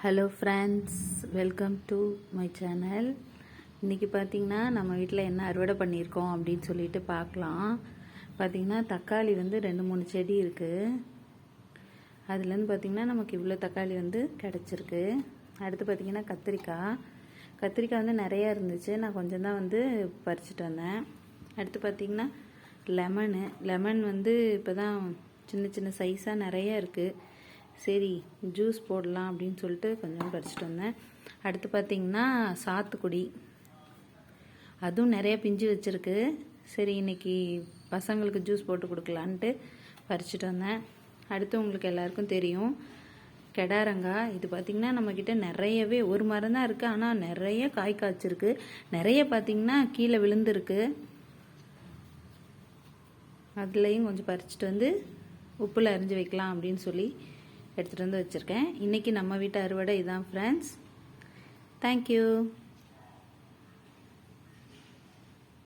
Hello friends, welcome to my channel. இன்றைக்கி பார்த்திங்கன்னா நம்ம வீட்டில் என்ன அறுவடை பண்ணியிருக்கோம் அப்படின்னு சொல்லிட்டு பார்க்கலாம். பார்த்திங்கன்னா தக்காளி வந்து 2-3 செடி இருக்குது. அதுலேருந்து பார்த்திங்கன்னா நமக்கு இவ்வளோ தக்காளி வந்து கிடச்சிருக்கு. அடுத்து பார்த்திங்கன்னா கத்திரிக்காய் வந்து நிறையா இருந்துச்சு. நான் கொஞ்சம் தான் வந்து பறிச்சுட்டு வந்தேன். அடுத்து பார்த்திங்கன்னா லெமன் வந்து இப்போ தான் சின்ன சின்ன சைஸாக நிறையா இருக்குது. சரி, ஜூஸ் போடலாம் அப்படின்னு சொல்லிட்டு கொஞ்சம் பறிச்சுட்டு வந்தேன். அடுத்து பார்த்திங்கன்னா சாத்துக்குடி, அதுவும் நிறைய பிஞ்சு வச்சுருக்கு. சரி, இன்றைக்கி பசங்களுக்கு ஜூஸ் போட்டு கொடுக்கலான்ட்டு பறிச்சுட்டு வந்தேன். அடுத்து உங்களுக்கு எல்லாருக்கும் தெரியும் கெடாரங்காய். இது பார்த்திங்கன்னா நம்மக்கிட்ட நிறையவே ஒரு மரம் தான் இருக்குது, ஆனால் நிறைய காய் காய்ச்சிருக்கு. நிறைய பார்த்திங்கன்னா கீழே விழுந்துருக்கு. அதுலேயும் கொஞ்சம் பறிச்சுட்டு வந்து உப்பில் அரிஞ்சு வைக்கலாம் அப்படின்னு சொல்லி எடுத்துகிட்டு வந்து வச்சுருக்கேன். இன்றைக்கி நம்ம வீட்டு அறுவடை இதான் ஃப்ரெண்ட்ஸ். தேங்க்யூ.